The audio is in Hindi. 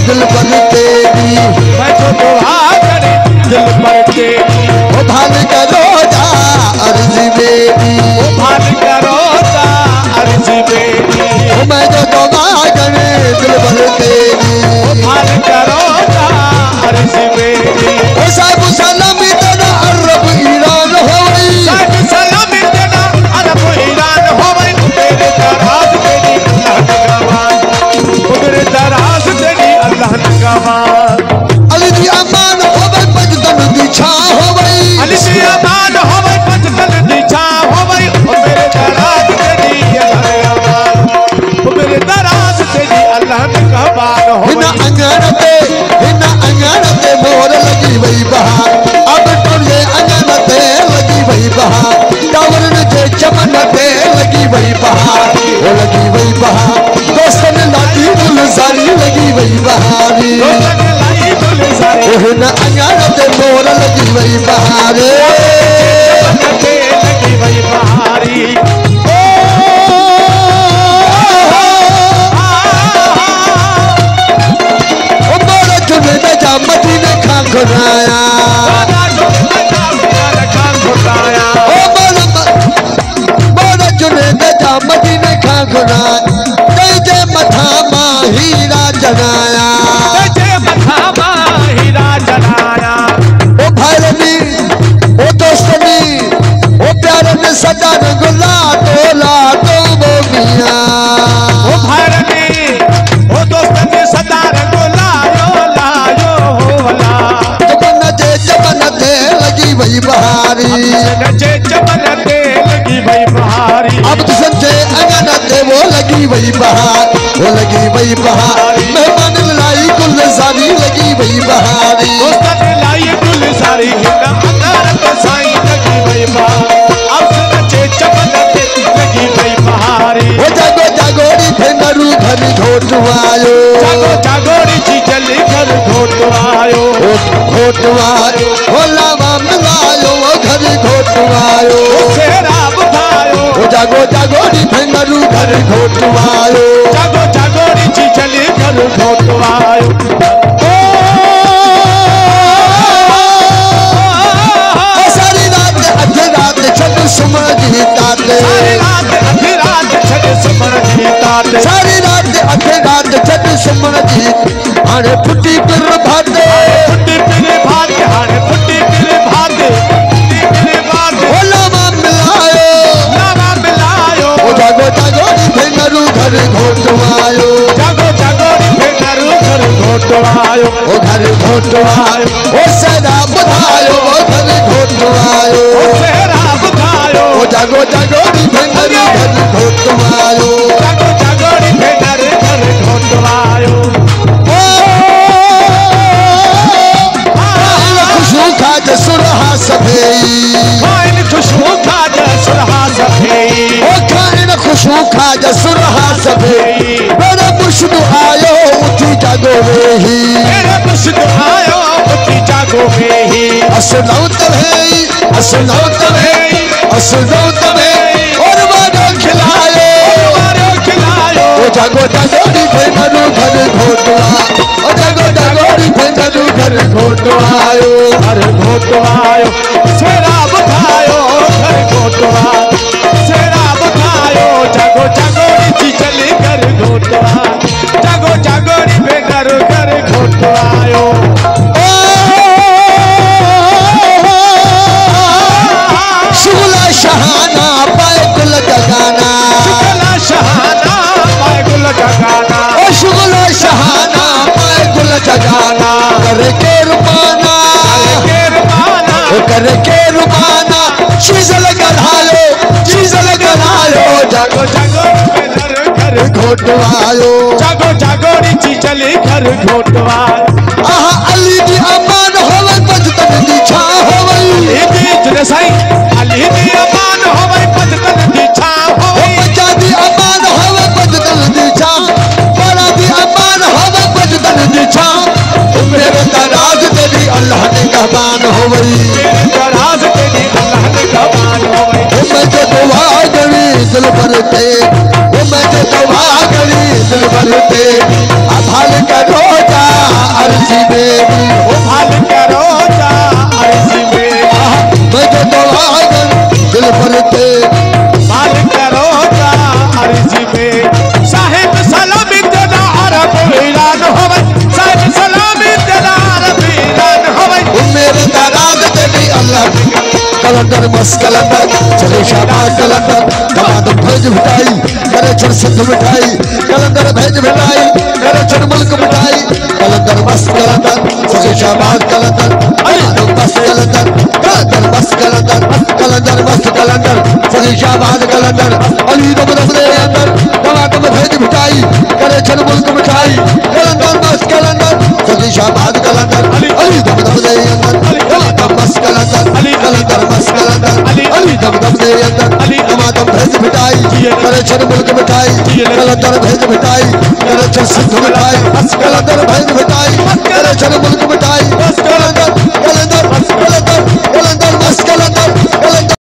दिल पर तेरी, मैं जो दुआ करे दिल पर तेरी, ओ भाल करो जा अर्ज मेरी, ओ भाल करो जा अर्ज मेरी, ओ मैं जो दुआ करे दिल पर तेरी, ओ भाल करो जा अर्ज मेरी, ओ साहिब सलामी तेरा अरब ईरान होई, साहिब सलामी तेरा अरब ईरान होई, तेरे दराज तेरी अल्लाह ने गवान, तेरे दराज तेरी अल्लाह ने गवान, अली दी अमान होवे बजदन दी छा होवे, अली दी अमान होवे बजदन दी छा होवे, मेरे दराज तेरी अल्लाह ने गवान, मेरे दराज तेरी अल्लाह ने गवान होवे। हिन अंगण ते मोर लगी वई बहार, अब टोले अंगण ते लगी वई बहार, टावरन जे चमन ते लगी वई बहार, ओ लगी वई बहार, दोस्तन लागी गुलजारी लगी वई बहारी, हिन अंगण ते मोर लगी वई बहार, लगी वई बहारी, मदीने खां घुराया, मोर जुनेद जा मदीने खां घुराया, तेजे मथा मां हीरा जनाया, ओ भाईरनी ओ दोस्तनी ओ प्यारनी सदन गुला तोला तो वो मियां, ओ भाईरनी ओ दोस्तनी सदन गुला लगी वही बहारी, जे चमन ते लगी वही बहारी, अब तुझे जे अंगन ते वो लगी वही बहार, वो लगी वही बहार, मेहमान लाई गुलजारी लगी वही बहारी, दोस्तन लाई गुलजारी हिना अंगार तो साईं लगी वही बहार, अब जे चमन ते लगी वही बहारी, ओ जागो जागोरी भेनरू घर घोटवायो, जागो जागोरी जी जल्दी घर घोटवायो, घोटवायो ओ लावा मिलायो ओ घर घोटवायो, सेरा बुधायो, ओ जागो जागोरी भेनरू घर घोटवायो, जागो जागोरी जी जल्दी घर घोटवायो, सारी रात अधी रात छद सुमन जी ताते, सारी रात अधी रात छद सुमन जी ताते, सारी रात अधी रात छद सुमन जी, हाणे फुटी पिर भाते, फुटी पिर भाते, हाणे फुटी पिर भाते, फुटी पिर भाते, ओ लावा मिलायो, ओ जागो जागोरी भेनरू घर घोटवायो, जागो जागोरी भेनरू घर घोटवायो, ओ घर घोटवायो, ओ सेरा बुधायो ओ घर घोटवायो, ओ सेरा बुधायो, ओ जागो जागोरी भेनरू घर घोटवायो, जागो जागोरी भेनरू घर घोटवायो, खुशबू खाज सुरहा सभेई, खाइन खुशबू खाज सुरहा सभेई, ओ खाइन खुशबू खाज सुरहा सभेई, मेरे मुर्शिद आयो उठी जागो वेही, मेरे मुर्शिद आयो उठी जागो वेही, असलौ तभेई असलौ तभेई असलौ तभेई, और मारो खिलायो, ओ जागो जागोरी भेनरू घर घोटवा, ओ जागो जागोरी भेनरू घर घोटवायो, घर घोटवायो, सेरा बुधायो घर घोटवायो, सेरा बुधायो, जागो जागोरी जी चली घर घोटवा, जागो जागोरी भेनरू घर घोटवायो, शुगला शहाना पाए गुल जगाना, शुगला शहाना पाए गुल जगाना, ओ शुगला शहाना पाए गुल जगाना, करे के रुमाना, करे के रुमाना, चीज लगायो, चीज लगायो, जागो जागो घर घोटवायो, जागो जागोरी जी चली घर घोटवायो, आहा अली दी अमान होवे बजतन दी छा होवे, अली दी जुने साईं, अली दी अमान होवे बजतन दी छा होवे, बच्चा दी अमान होवे बजतन दी छा, बड़ा दी अमान होवे बजतन दी छा, मेरे दराज तेरी अल्लाह ने कहबान होवे, मेरे दराज तेरी अल्लाह ने कहबान होवे, मैं जो दुआ करी दिल भरते, मैं जो दुआ करी दिल भरते, आभाल करो जा अर्जी बेबी हाल करो जा अर्जी बेबी मैं जो दौड़ागन दिल भरते हाल करो जा अर्जी बेबी साहिब सलामी तेरा अरब ईरान होवे साहिब सलामी तेरा अरब ईरान होवे मेरे दादाद तेरी अल्लाह कलंदर मस्त कलंदर चले शाबाश कलंदर दमादम भेज मिठाई करे छड़ सिद्ध मिठाई कलंदर भेज मिठाई करे छड़ मुल्क मिठाई कलंदर मस्त कलंदर चले शाबाश कलंदर दमादम मस्त कलंदर कलंदर मस्त कलंदर कलंदर मस्त कलंदर चले शाबाश कलंदर अली दम दम दे अंदर दमादम भेज मिठाई करे छड़ मुल्क मिठाई कलंदर मस्त कलंदर चले शाबाश कलंदर अली दम दम दे अंदर दमादम मस्त कलंदर कलंदर मस्त कलंदर अली दम दम दे अंदर दमादम भेज मिठाई करे छड़ मुल्क मिठाई कलंदर भेज मिठाई करे छड़ सिद्ध मिठाई कलंदर भेज मिठाई करे छड़ मुल्क मिठाई कलंदर कलंदर